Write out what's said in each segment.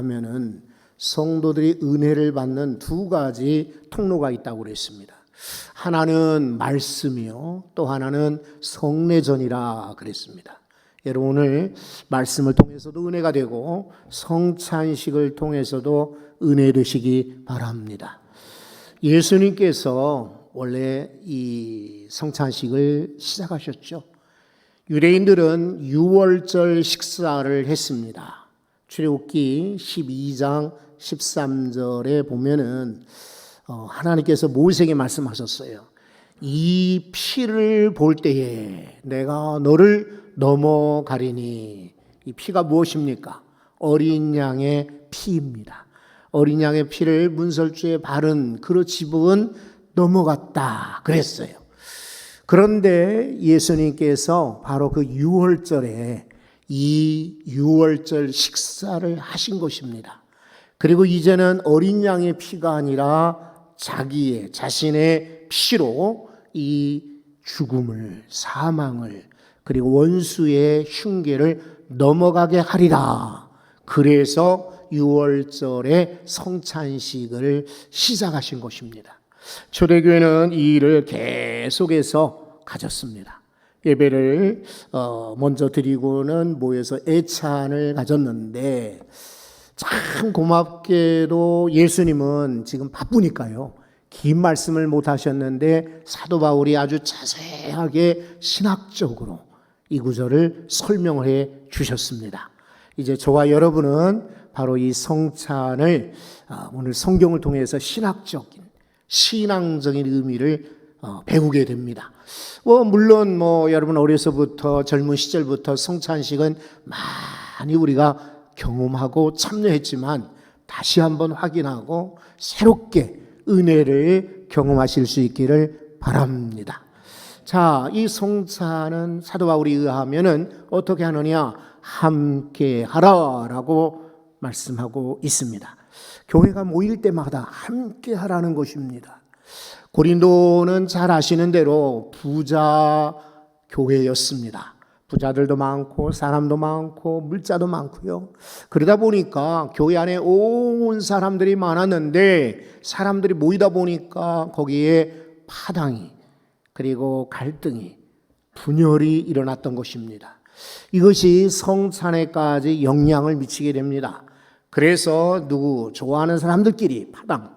하면은 성도들이 은혜를 받는 두 가지 통로가 있다고 그랬습니다. 하나는 말씀이요, 또 하나는 성례전이라 그랬습니다. 여러분, 오늘 말씀을 통해서도 은혜가 되고 성찬식을 통해서도 은혜 되시기 바랍니다. 예수님께서 원래 이 성찬식을 시작하셨죠. 유대인들은 유월절 식사를 했습니다. 출애굽기 12장 13절에 보면은 하나님께서 모세에게 말씀하셨어요. 이 피를 볼 때에 내가 너를 넘어가리니. 이 피가 무엇입니까? 어린 양의 피입니다. 어린 양의 피를 문설주에 바른 그릇 집은 넘어갔다 그랬어요. 그런데 예수님께서 바로 그 유월절에 이 유월절 식사를 하신 것입니다. 그리고 이제는 어린 양의 피가 아니라 자신의 피로 이 죽음을, 사망을, 그리고 원수의 흉계를 넘어가게 하리라. 그래서 유월절에 성찬식을 시작하신 것입니다. 초대교회는 이 일을 계속해서 가졌습니다. 예배를 먼저 드리고는 모여서 애찬을 가졌는데, 참 고맙게도 예수님은 지금 바쁘니까요, 긴 말씀을 못 하셨는데 사도 바울이 아주 자세하게 신학적으로 이 구절을 설명을 해 주셨습니다. 이제 저와 여러분은 바로 이 성찬을 오늘 성경을 통해서 신학적인, 신앙적인 의미를 배우게 됩니다. 물론 여러분 어려서부터, 젊은 시절부터 성찬식은 많이 우리가 경험하고 참여했지만 다시 한번 확인하고 새롭게 은혜를 경험하실 수 있기를 바랍니다. 자, 이 성찬은 사도 바울에 의하면은 어떻게 하느냐? 함께 하라라고 말씀하고 있습니다. 교회가 모일 때마다 함께 하라는 것입니다. 고린도는 잘 아시는 대로 부자 교회였습니다. 부자들도 많고 사람도 많고 물자도 많고요. 그러다 보니까 교회 안에 온 사람들이 많았는데, 사람들이 모이다 보니까 거기에 파당이, 그리고 갈등이, 분열이 일어났던 것입니다. 이것이 성찬에까지 영향을 미치게 됩니다. 그래서 좋아하는 사람들끼리 파당,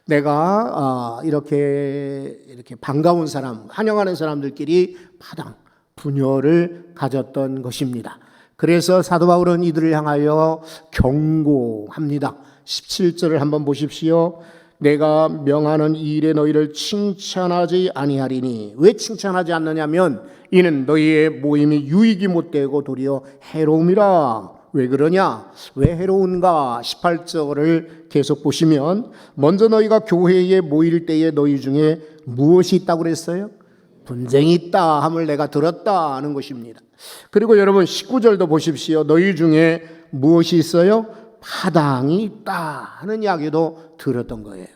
내가 이렇게 반가운 사람, 환영하는 사람들끼리 파당, 분열을 가졌던 것입니다. 그래서 사도 바울은 이들을 향하여 경고합니다. 17절을 한번 보십시오. 내가 명하는 이 일에 너희를 칭찬하지 아니하리니. 왜 칭찬하지 않느냐면 이는 너희의 모임이 유익이 못되고 도리어 해로움이라. 왜 그러냐? 왜 해로운가? 18절을 계속 보시면, 먼저 너희가 교회에 모일 때에 너희 중에 무엇이 있다고 그랬어요? 분쟁이 있다 함을 내가 들었다 하는 것입니다. 그리고 여러분 19절도 보십시오. 너희 중에 무엇이 있어요? 파당이 있다 하는 이야기도 들었던 거예요.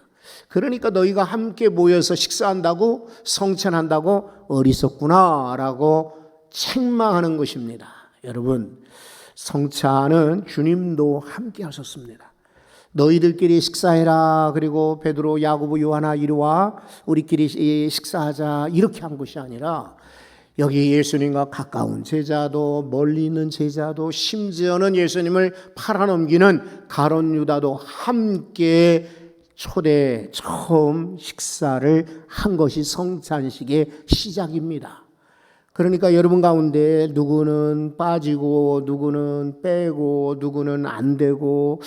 그러니까 너희가 함께 모여서 식사한다고, 성찬한다고 어리석구나라고 책망하는 것입니다. 여러분, 성찬은 주님도 함께 하셨습니다. 너희들끼리 식사해라. 그리고 베드로, 야고보, 요한아 이리와 우리끼리 식사하자, 이렇게 한 것이 아니라 여기 예수님과 가까운 제자도, 멀리 있는 제자도, 심지어는 예수님을 팔아넘기는 가룟 유다도 함께 처음 식사를 한 것이 성찬식의 시작입니다. 그러니까 여러분 가운데 누구는 빠지고 누구는 빼고 누구는 안 되고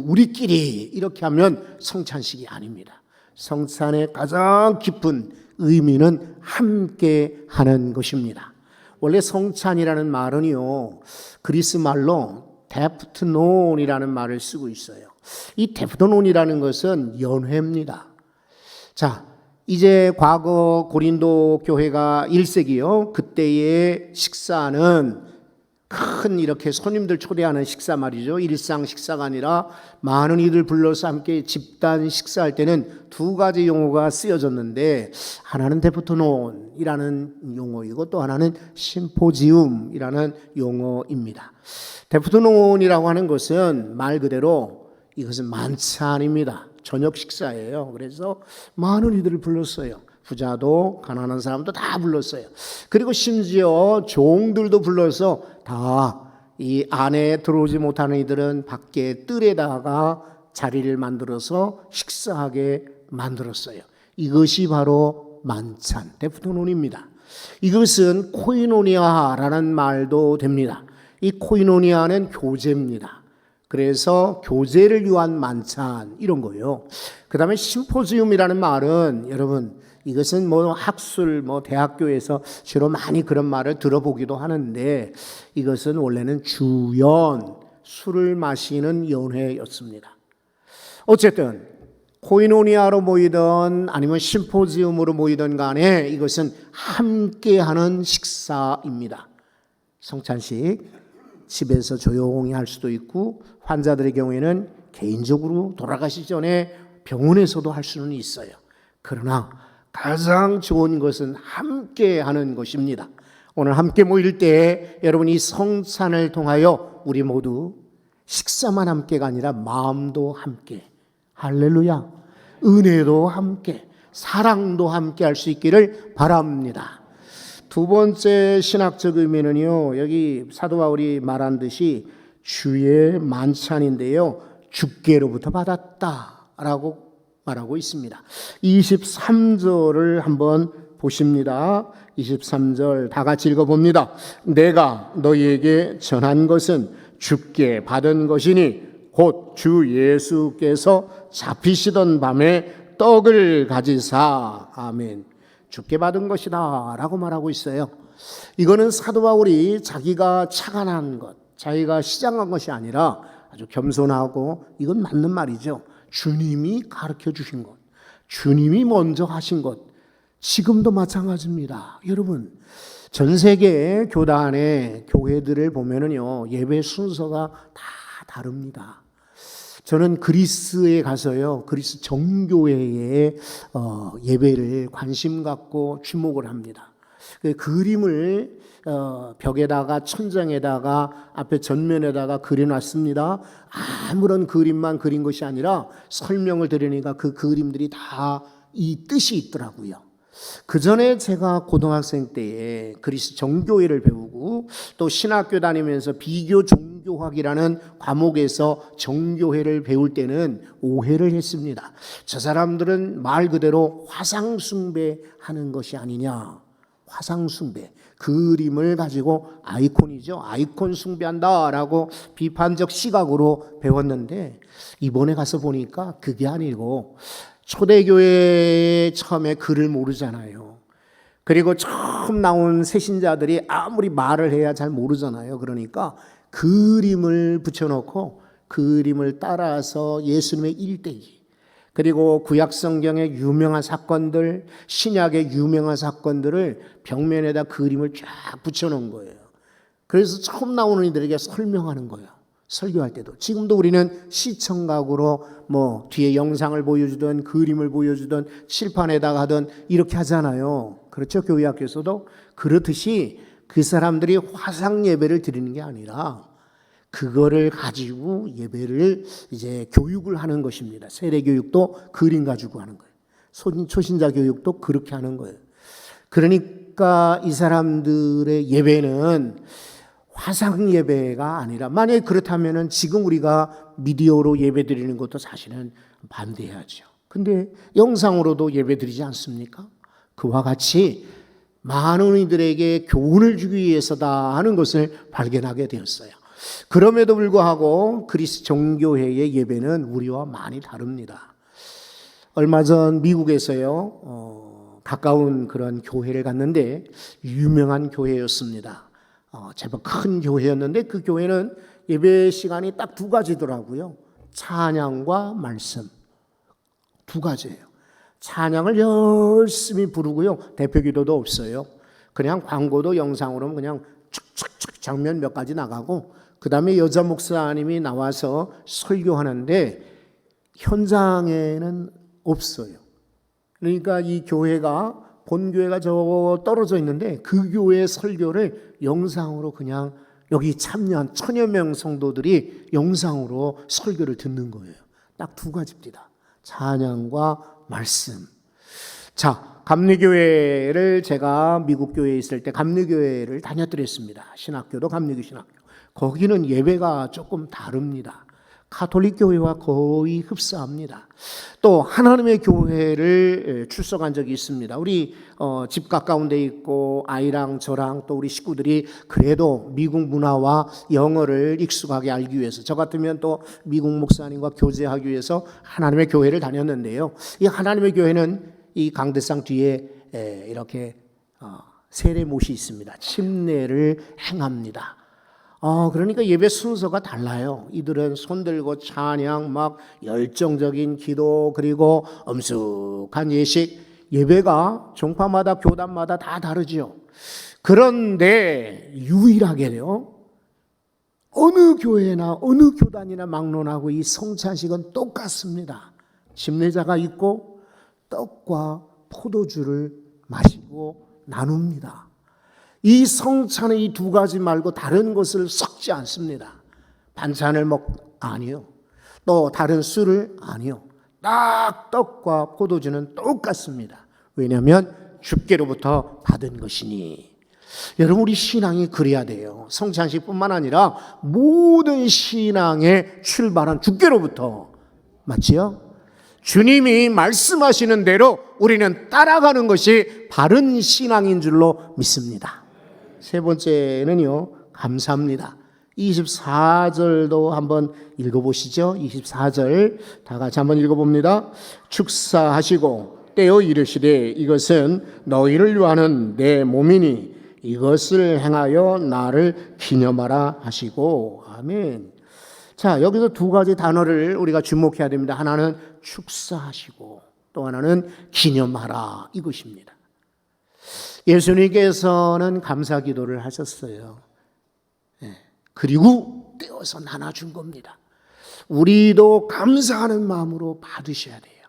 우리끼리 이렇게 하면 성찬식이 아닙니다. 성찬의 가장 깊은 의미는 함께 하는 것입니다. 원래 성찬이라는 말은요, 그리스 말로 데프트논이라는 말을 쓰고 있어요. 이 데프트논이라는 것은 연회입니다. 자, 이제 과거 고린도 교회가 1세기요, 그때의 식사는 큰 이렇게 손님들 초대하는 식사 말이죠. 일상 식사가 아니라 많은 이들 불러서 함께 집단 식사할 때는 두 가지 용어가 쓰여졌는데, 하나는 데프토논이라는 용어이고 또 하나는 심포지움이라는 용어입니다. 데프토논이라고 하는 것은 말 그대로 이것은 만찬입니다. 저녁 식사예요. 그래서 많은 이들을 불렀어요. 부자도 가난한 사람도 다 불렀어요. 그리고 심지어 종들도 불러서 다 이 안에 들어오지 못하는 이들은 밖에 뜰에다가 자리를 만들어서 식사하게 만들었어요. 이것이 바로 만찬, 데프토논입니다. 이것은 코이노니아라는 말도 됩니다. 이 코이노니아는 교제입니다. 그래서 교제를 위한 만찬 이런 거예요. 그 다음에 심포지움이라는 말은 여러분 이것은 뭐 학술 대학교에서 주로 많이 그런 말을 들어보기도 하는데, 이것은 원래는 주연, 술을 마시는 연회였습니다. 어쨌든 코이노니아로 모이든 아니면 심포지움으로 모이든 간에 이것은 함께하는 식사입니다. 성찬식 집에서 조용히 할 수도 있고, 환자들의 경우에는 개인적으로 돌아가시기 전에 병원에서도 할 수는 있어요. 그러나 가장 좋은 것은 함께 하는 것입니다. 오늘 함께 모일 때 여러분 이 성찬을 통하여 우리 모두 식사만 함께가 아니라 마음도 함께, 할렐루야, 은혜도 함께, 사랑도 함께 할 수 있기를 바랍니다. 두 번째 신학적 의미는요, 여기 사도 바울이 말한 듯이 주의 만찬인데요, 주께로부터 받았다라고 말하고 있습니다. 23절을 한번 보십니다. 23절 다 같이 읽어봅니다. 내가 너희에게 전한 것은 주께 받은 것이니 곧 주 예수께서 잡히시던 밤에 떡을 가지사, 아멘, 주께 받은 것이다 라고 말하고 있어요. 이거는 사도 바울이 자기가 착안한 것, 자기가 시장한 것이 아니라 아주 겸손하고, 이건 맞는 말이죠. 주님이 가르쳐 주신 것, 주님이 먼저 하신 것, 지금도 마찬가지입니다. 여러분, 전 세계 교단의 교회들을 보면은요, 예배 순서가 다 다릅니다. 저는 그리스에 가서요, 그리스 정교회의 예배를 관심 갖고 주목을 합니다. 그 그림을 벽에다가 천장에다가 앞에 전면에다가 그려놨습니다. 아무런 그림만 그린 것이 아니라 설명을 들으니까 그 그림들이 다 이 뜻이 있더라고요. 그 전에 제가 고등학생 때에 그리스 정교회를 배우고 또 신학교 다니면서 비교 종교학이라는 과목에서 정교회를 배울 때는 오해를 했습니다. 저 사람들은 말 그대로 화상 숭배하는 것이 아니냐. 화상 숭배, 그림을 가지고 아이콘이죠, 아이콘 숭배한다라고 비판적 시각으로 배웠는데, 이번에 가서 보니까 그게 아니고, 초대교회 처음에 글을 모르잖아요. 그리고 처음 나온 새신자들이 아무리 말을 해야 잘 모르잖아요. 그러니까 그림을 붙여놓고 그림을 따라서 예수님의 일대기, 그리고 구약 성경의 유명한 사건들, 신약의 유명한 사건들을 벽면에다 그림을 쫙 붙여놓은 거예요. 그래서 처음 나오는 이들에게 설명하는 거예요. 설교할 때도. 지금도 우리는 시청각으로 뒤에 영상을 보여주든 그림을 보여주든 칠판에다가 하든 이렇게 하잖아요. 그렇죠? 교회 학교에서도. 그렇듯이 그 사람들이 화상 예배를 드리는 게 아니라 그거를 가지고 예배를 이제 교육을 하는 것입니다. 세례 교육도 그림 가지고 하는 거예요. 초신자 교육도 그렇게 하는 거예요. 그러니까 이 사람들의 예배는 화상 예배가 아니라, 만약에 그렇다면은 지금 우리가 미디어로 예배 드리는 것도 사실은 반대해야죠. 근데 영상으로도 예배 드리지 않습니까? 그와 같이 많은 이들에게 교훈을 주기 위해서다 하는 것을 발견하게 되었어요. 그럼에도 불구하고 그리스 정교회의 예배는 우리와 많이 다릅니다. 얼마 전 미국에서요, 가까운 그런 교회를 갔는데 유명한 교회였습니다. 제법 큰 교회였는데 그 교회는 예배 시간이 딱 두 가지더라고요. 찬양과 말씀, 두 가지예요. 찬양을 열심히 부르고요, 대표 기도도 없어요. 그냥 광고도 영상으로 그냥 축축축 장면 몇 가지 나가고 그 다음에 여자 목사님이 나와서 설교하는데 현장에는 없어요. 그러니까 이 교회가 본교회가 저 떨어져 있는데 그 교회 설교를 영상으로 그냥 여기 참여한 1000여 명 성도들이 영상으로 설교를 듣는 거예요. 딱 두 가지입니다. 찬양과 말씀. 자, 감리교회를 제가 미국 교회에 있을 때 감리교회를 다녔더랬습니다. 신학교도 감리교 신학교. 거기는 예배가 조금 다릅니다. 가톨릭 교회와 거의 흡사합니다. 또 하나님의 교회를 출석한 적이 있습니다. 우리 집 가까운 데 있고 아이랑 저랑 또 우리 식구들이 그래도 미국 문화와 영어를 익숙하게 알기 위해서 저 같으면 또 미국 목사님과 교제하기 위해서 하나님의 교회를 다녔는데요. 이 하나님의 교회는 이 강대상 뒤에 이렇게 세례못이 있습니다. 침례를 행합니다. 그러니까 예배 순서가 달라요. 이들은 손들고 찬양, 막 열정적인 기도, 그리고 엄숙한 예식, 예배가 종파마다 교단마다 다 다르죠. 그런데 유일하게요, 어느 교회나 어느 교단이나 막론하고 이 성찬식은 똑같습니다. 침례자가 있고 떡과 포도주를 마시고 나눕니다. 이 성찬의 이 두 가지 말고 다른 것을 섞지 않습니다. 반찬을 아니요. 또 다른 술을 아니요. 딱 떡과 포도주는 똑같습니다. 왜냐하면 주께로부터 받은 것이니. 여러분, 우리 신앙이 그래야 돼요. 성찬식뿐만 아니라 모든 신앙의 출발은 주께로부터. 맞지요? 주님이 말씀하시는 대로 우리는 따라가는 것이 바른 신앙인 줄로 믿습니다. 세 번째는요, 감사합니다. 24절도 한번 읽어보시죠. 24절 다 같이 한번 읽어봅니다. 축사하시고 떼어 이르시되 이것은 너희를 위하는 내 몸이니 이것을 행하여 나를 기념하라 하시고. 아멘. 자, 여기서 두 가지 단어를 우리가 주목해야 됩니다. 하나는 축사하시고 또 하나는 기념하라, 이것입니다. 예수님께서는 감사 기도를 하셨어요. 그리고 떼어서 나눠준 겁니다. 우리도 감사하는 마음으로 받으셔야 돼요.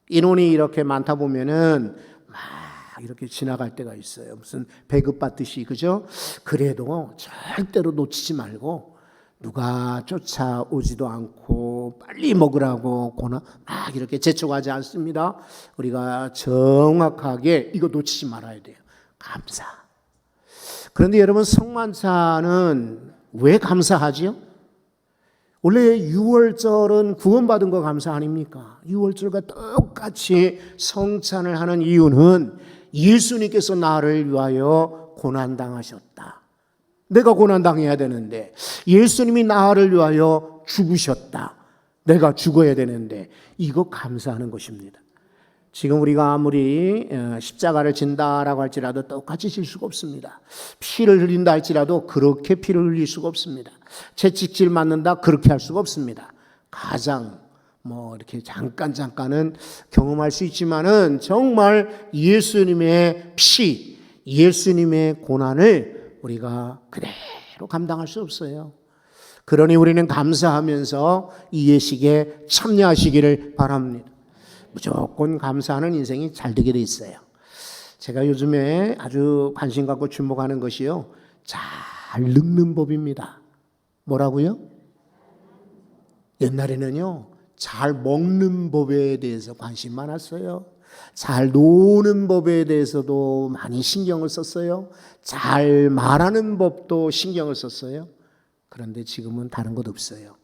인원이 이렇게 많다 보면은 막 이렇게 지나갈 때가 있어요. 무슨 배급받듯이, 그죠? 그래도 절대로 놓치지 말고 누가 쫓아오지도 않고 빨리 먹으라고 막 이렇게 재촉하지 않습니다. 우리가 정확하게 이거 놓치지 말아야 돼요. 감사. 그런데 여러분, 성만찬은 왜 감사하지요? 원래 유월절은 구원받은 거 감사 아닙니까? 유월절과 똑같이 성찬을 하는 이유는 예수님께서 나를 위하여 고난당하셨다. 내가 고난당해야 되는데 예수님이 나를 위하여 죽으셨다. 내가 죽어야 되는데 이거 감사하는 것입니다. 지금 우리가 아무리 십자가를 진다라고 할지라도 똑같이 질 수가 없습니다. 피를 흘린다 할지라도 그렇게 피를 흘릴 수가 없습니다. 채찍질 맞는다 그렇게 할 수가 없습니다. 가장 이렇게 잠깐은 경험할 수 있지만은 정말 예수님의 피, 예수님의 고난을 우리가 그대로 감당할 수 없어요. 그러니 우리는 감사하면서 이 예식에 참여하시기를 바랍니다. 무조건 감사하는 인생이 잘 되게 돼 있어요. 제가 요즘에 아주 관심 갖고 주목하는 것이요, 잘 늙는 법입니다. 뭐라고요? 옛날에는요, 잘 먹는 법에 대해서 관심 많았어요. 잘 노는 법에 대해서도 많이 신경을 썼어요. 잘 말하는 법도 신경을 썼어요. 그런데 지금은 다른 것 없어요.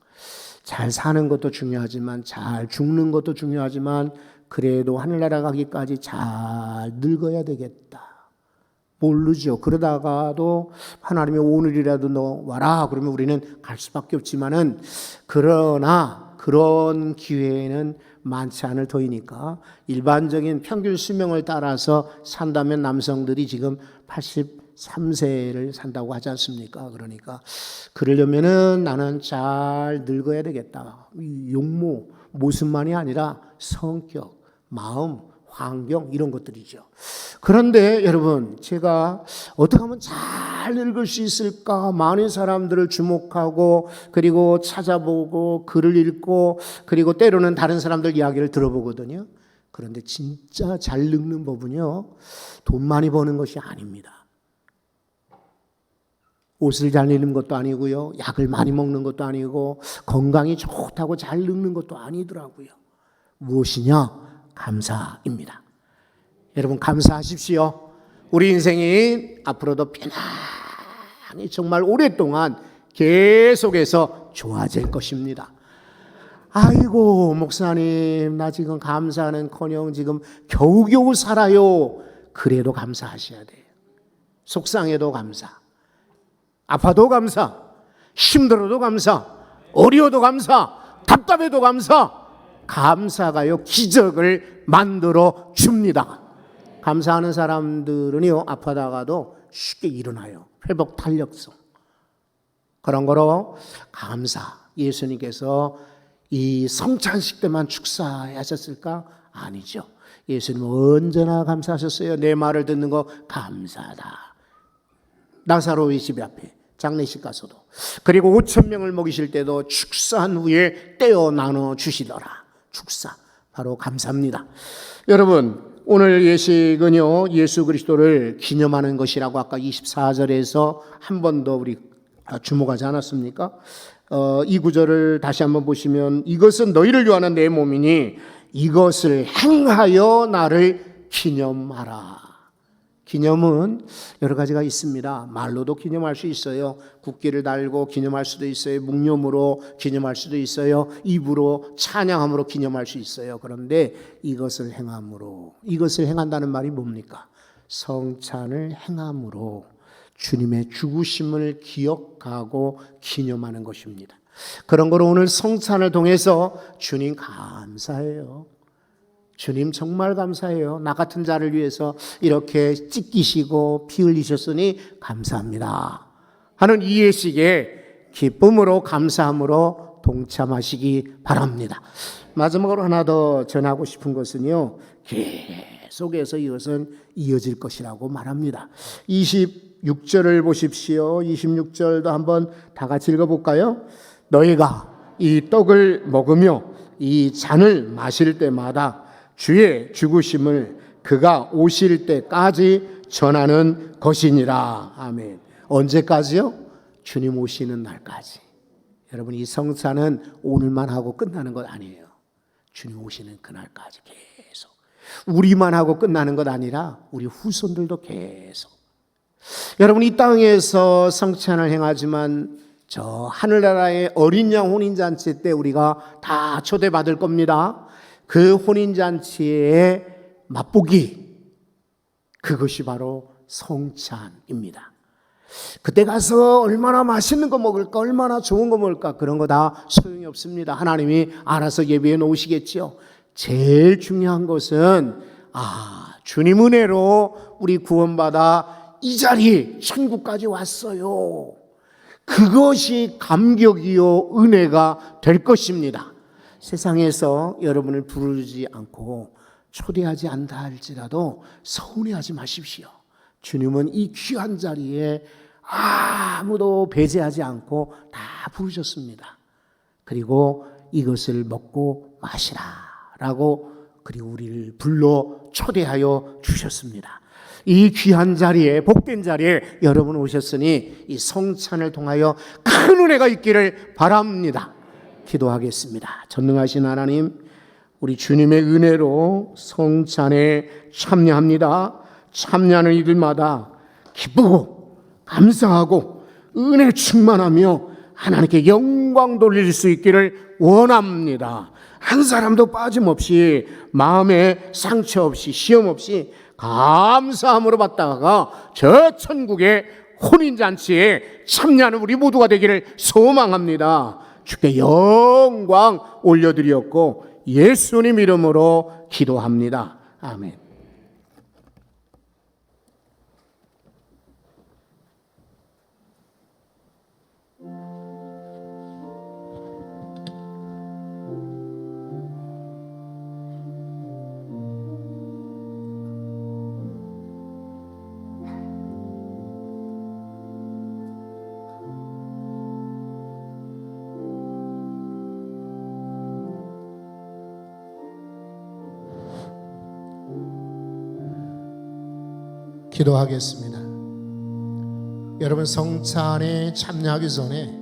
잘 사는 것도 중요하지만 잘 죽는 것도 중요하지만 그래도 하늘나라 가기까지 잘 늙어야 되겠다. 모르죠. 그러다가도 하나님이 오늘이라도 너 와라 그러면 우리는 갈 수밖에 없지만은, 그러나 그런 기회는 많지 않을 터이니까 일반적인 평균 수명을 따라서 산다면 남성들이 지금 83세를 산다고 하지 않습니까? 그러니까 그러려면은 나는 잘 늙어야 되겠다. 용모, 모습만이 아니라 성격, 마음, 환경 이런 것들이죠. 그런데 여러분, 제가 어떻게 하면 잘 읽을 수 있을까? 많은 사람들을 주목하고 그리고 찾아보고 글을 읽고 그리고 때로는 다른 사람들 이야기를 들어보거든요. 그런데 진짜 잘 읽는 법은요, 돈 많이 버는 것이 아닙니다. 옷을 잘 입는 것도 아니고요, 약을 많이 먹는 것도 아니고 건강이 좋다고 잘 늙는 것도 아니더라고요. 무엇이냐? 감사입니다. 여러분, 감사하십시오. 우리 인생이 앞으로도 편안히 정말 오랫동안 계속해서 좋아질 것입니다. 아이고 목사님, 나 지금 감사는커녕 지금 겨우겨우 살아요. 그래도 감사하셔야 돼요. 속상해도 감사, 아파도 감사, 힘들어도 감사, 어려워도 감사, 답답해도 감사. 감사가요, 기적을 만들어 줍니다. 감사하는 사람들은요, 아파다가도 쉽게 일어나요. 회복 탄력성. 그런 거로 감사. 예수님께서 이 성찬식 때만 축사하셨을까? 아니죠. 예수님은 언제나 감사하셨어요. 내 말을 듣는 거 감사하다. 나사로의 집 앞에 장례식 가서도, 그리고 5,000명을 먹이실 때도 축사한 후에 떼어 나눠 주시더라. 축사, 바로 감사합니다. 여러분, 오늘 예식은요, 예수 그리스도를 기념하는 것이라고 아까 24절에서 한 번 더 우리 주목하지 않았습니까? 이 구절을 다시 한번 보시면, 이것은 너희를 위하는 내 몸이니 이것을 행하여 나를 기념하라. 기념은 여러 가지가 있습니다. 말로도 기념할 수 있어요. 국기를 달고 기념할 수도 있어요. 묵념으로 기념할 수도 있어요. 입으로 찬양함으로 기념할 수 있어요. 그런데 이것을 행함으로, 이것을 행한다는 말이 뭡니까? 성찬을 행함으로 주님의 죽으심을 기억하고 기념하는 것입니다. 그런 거로 오늘 성찬을 통해서 주님 감사해요. 주님 정말 감사해요. 나 같은 자를 위해서 이렇게 찢기시고 피 흘리셨으니 감사합니다 하는 이 예식에 기쁨으로 감사함으로 동참하시기 바랍니다. 마지막으로 하나 더 전하고 싶은 것은요, 계속해서 이것은 이어질 것이라고 말합니다. 26절을 보십시오. 26절도 한번 다 같이 읽어볼까요? 너희가 이 떡을 먹으며 이 잔을 마실 때마다 주의 죽으심을 그가 오실 때까지 전하는 것이니라. 아멘. 언제까지요? 주님 오시는 날까지. 여러분, 이 성찬은 오늘만 하고 끝나는 것 아니에요. 주님 오시는 그날까지 계속. 우리만 하고 끝나는 것 아니라 우리 후손들도 계속. 여러분, 이 땅에서 성찬을 행하지만 저 하늘나라의 어린 양 혼인잔치 때 우리가 다 초대받을 겁니다. 그 혼인잔치의 맛보기, 그것이 바로 성찬입니다. 그때 가서 얼마나 맛있는 거 먹을까, 얼마나 좋은 거 먹을까, 그런 거 다 소용이 없습니다. 하나님이 알아서 예비해 놓으시겠지요. 제일 중요한 것은 주님 은혜로 우리 구원받아 이 자리 천국까지 왔어요. 그것이 감격이요 은혜가 될 것입니다. 세상에서 여러분을 부르지 않고 초대하지 않다 할지라도 서운해하지 마십시오. 주님은 이 귀한 자리에 아무도 배제하지 않고 다 부르셨습니다. 그리고 이것을 먹고 마시라 라고, 그리고 우리를 불러 초대하여 주셨습니다. 이 귀한 자리에, 복된 자리에 여러분 오셨으니 이 성찬을 통하여 큰 은혜가 있기를 바랍니다. 기도하겠습니다. 전능하신 하나님, 우리 주님의 은혜로 성찬에 참여합니다. 참여하는 이들마다 기쁘고 감사하고 은혜 충만하며 하나님께 영광 돌릴 수 있기를 원합니다. 한 사람도 빠짐없이, 마음에 상처 없이, 시험 없이 감사함으로 받다가 저 천국의 혼인잔치에 참여하는 우리 모두가 되기를 소망합니다. 주께 영광 올려드렸고 예수님 이름으로 기도합니다. 아멘. 기도하겠습니다. 여러분, 성찬에 참여하기 전에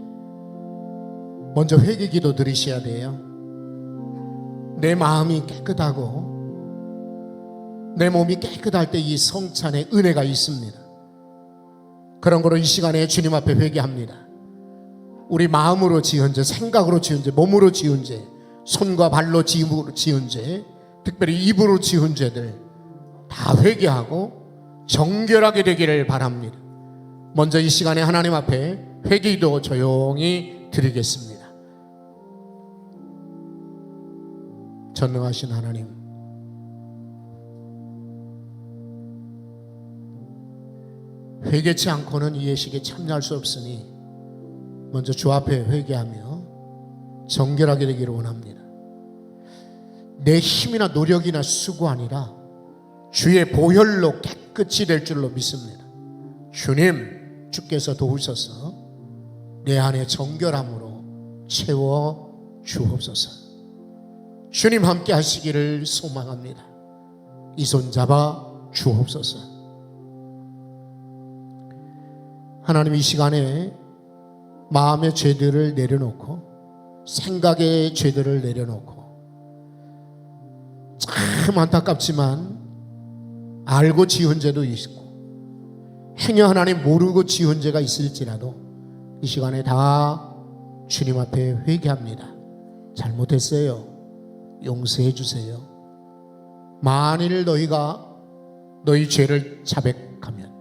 먼저 회개 기도 드리셔야 돼요. 내 마음이 깨끗하고 내 몸이 깨끗할 때 이 성찬에 은혜가 있습니다. 그런 거로 이 시간에 주님 앞에 회개합니다. 우리 마음으로 지은 죄, 생각으로 지은 죄, 몸으로 지은 죄, 손과 발로 지은 죄, 특별히 입으로 지은 죄들 다 회개하고 정결하게 되기를 바랍니다. 먼저 이 시간에 하나님 앞에 회개기도 조용히 드리겠습니다. 전능하신 하나님, 회개치 않고는 이 예식에 참여할 수 없으니 먼저 주 앞에 회개하며 정결하게 되기를 원합니다. 내 힘이나 노력이나 수고 아니라 주의 보혈로 깨끗이 될 줄로 믿습니다. 주님, 주께서 도우셔서 내 안에 정결함으로 채워 주옵소서. 주님 함께 하시기를 소망합니다. 이 손 잡아 주옵소서. 하나님, 이 시간에 마음의 죄들을 내려놓고 생각의 죄들을 내려놓고 참 안타깝지만 알고 지은 죄도 있고 행여 하나님 모르고 지은 죄가 있을지라도 이 시간에 다 주님 앞에 회개합니다. 잘못했어요. 용서해 주세요. 만일 너희가 너희 죄를 자백하면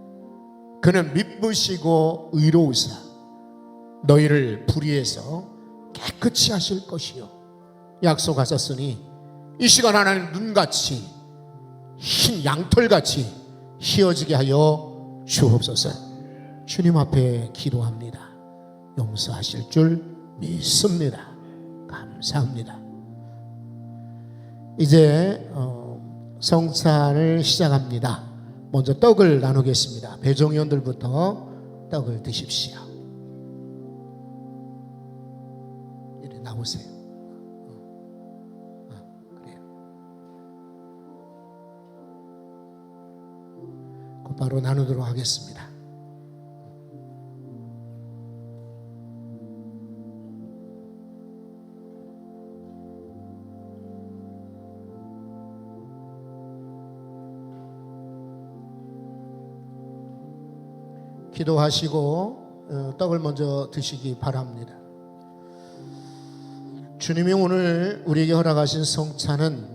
그는 미쁘시고 의로우사 너희를 불의해서 깨끗이 하실 것이요 약속하셨으니 이 시간 하나님 눈같이 흰 양털같이 휘어지게 하여 주옵소서. 주님 앞에 기도합니다. 용서하실 줄 믿습니다. 감사합니다. 이제 성찬을 시작합니다. 먼저 떡을 나누겠습니다. 배종위원들부터 떡을 드십시오. 이리 나오세요. 그래요. 곧바로 나누도록 하겠습니다. 기도하시고 떡을 먼저 드시기 바랍니다. 주님이 오늘 우리에게 허락하신 성찬은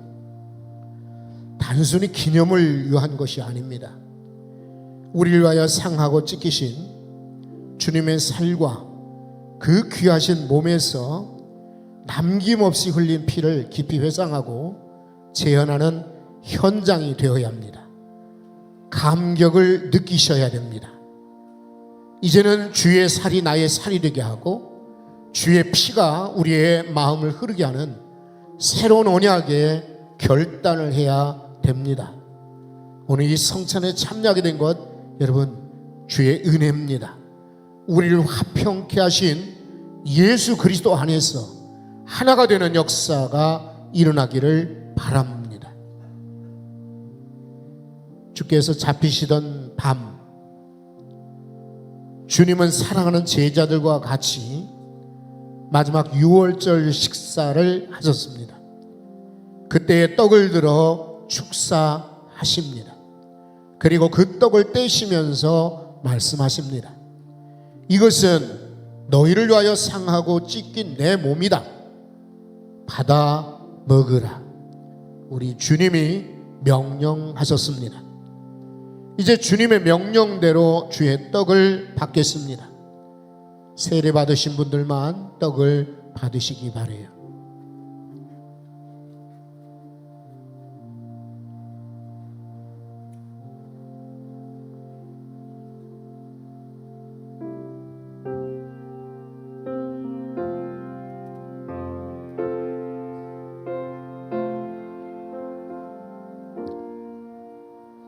단순히 기념을 위한 것이 아닙니다. 우리를 위하여 상하고 찢기신 주님의 살과 그 귀하신 몸에서 남김없이 흘린 피를 깊이 회상하고 재현하는 현장이 되어야 합니다. 감격을 느끼셔야 됩니다. 이제는 주의 살이 나의 살이 되게 하고 주의 피가 우리의 마음을 흐르게 하는 새로운 언약의 결단을 해야 됩니다. 오늘 이 성찬에 참여하게 된 것 여러분 주의 은혜입니다. 우리를 화평케 하신 예수 그리스도 안에서 하나가 되는 역사가 일어나기를 바랍니다. 주께서 잡히시던 밤 주님은 사랑하는 제자들과 같이 마지막 유월절 식사를 하셨습니다. 그때에 떡을 들어 축사하십니다. 그리고 그 떡을 떼시면서 말씀하십니다. 이것은 너희를 위하여 상하고 찢긴 내 몸이다. 받아 먹으라. 우리 주님이 명령하셨습니다. 이제 주님의 명령대로 주의 떡을 받겠습니다. 세례 받으신 분들만 떡을 받으시기 바라요.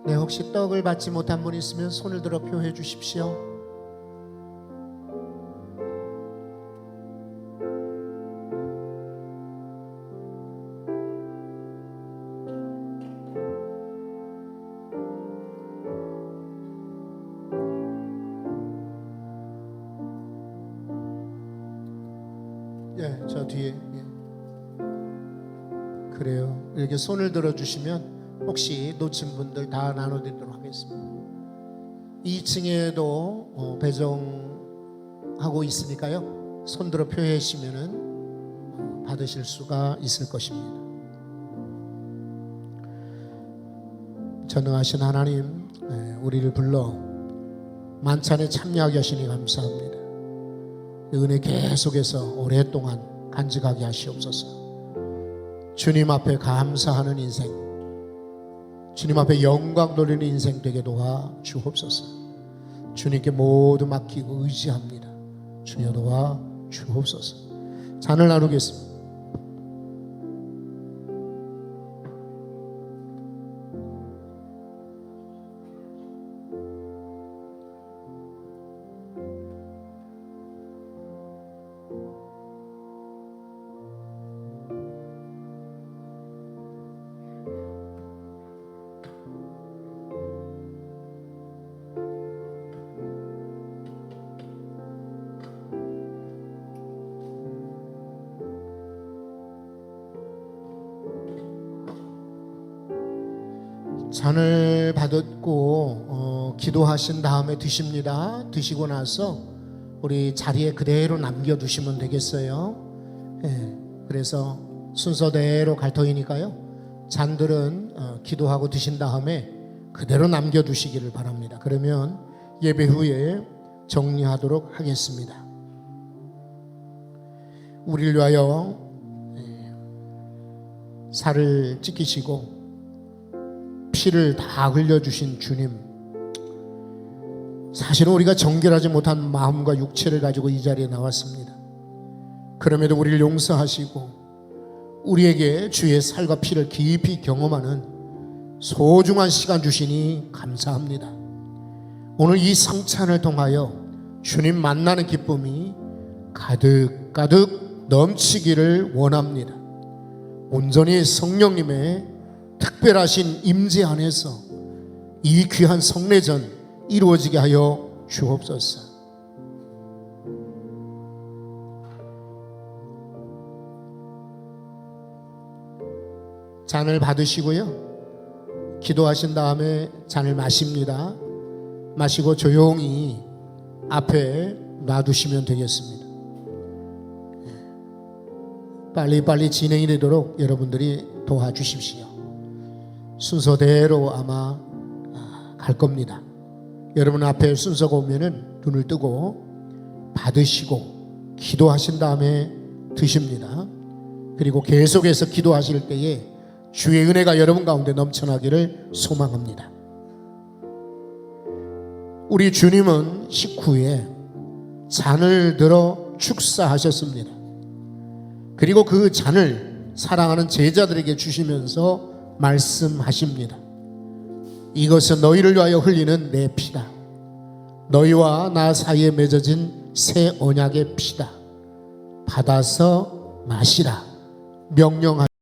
네, 혹시 떡을 받지 못한 분 있으면 손을 들어 표해 주십시오. 저 뒤에. 예. 그래요. 이렇게 손을 들어주시면 혹시 놓친 분들 다 나눠드리도록 하겠습니다. 2층에도 배정하고 있으니까요. 손들어 표해주시면 받으실 수가 있을 것입니다. 전능하신 하나님, 우리를 불러 만찬에 참여하게 하시니 감사합니다. 은혜 계속해서 오랫동안 간직하게 하시옵소서. 주님 앞에 감사하는 인생, 주님 앞에 영광 돌리는 인생 되게 도와 주옵소서. 주님께 모두 맡기고 의지합니다. 주여 도와 주옵소서. 잔을 나누겠습니다. 잔을 받았고 기도하신 다음에 드십니다. 드시고 나서 우리 자리에 그대로 남겨두시면 되겠어요. 그래서 순서대로 갈 터이니까요. 잔들은 기도하고 드신 다음에 그대로 남겨두시기를 바랍니다. 그러면 예배 후에 정리하도록 하겠습니다. 우리를 위하여 살을 찢기시고 피를 다 흘려주신 주님, 사실은 우리가 정결하지 못한 마음과 육체를 가지고 이 자리에 나왔습니다. 그럼에도 우리를 용서하시고 우리에게 주의 살과 피를 깊이 경험하는 소중한 시간 주시니 감사합니다. 오늘 이 성찬을 통하여 주님 만나는 기쁨이 가득가득 넘치기를 원합니다. 온전히 성령님의 특별하신 임재 안에서 이 귀한 성례전 이루어지게 하여 주옵소서. 잔을 받으시고요, 기도하신 다음에 잔을 마십니다. 마시고 조용히 앞에 놔두시면 되겠습니다. 빨리빨리 진행이 되도록 여러분들이 도와주십시오. 순서대로 아마 갈 겁니다. 여러분 앞에 순서가 오면은 눈을 뜨고 받으시고 기도하신 다음에 드십니다. 그리고 계속해서 기도하실 때에 주의 은혜가 여러분 가운데 넘쳐나기를 소망합니다. 우리 주님은 식후에 잔을 들어 축사하셨습니다. 그리고 그 잔을 사랑하는 제자들에게 주시면서 말씀하십니다. 이것은 너희를 위하여 흘리는 내 피다. 너희와 나 사이에 맺어진 새 언약의 피다. 받아서 마시라 명령하셨습니다.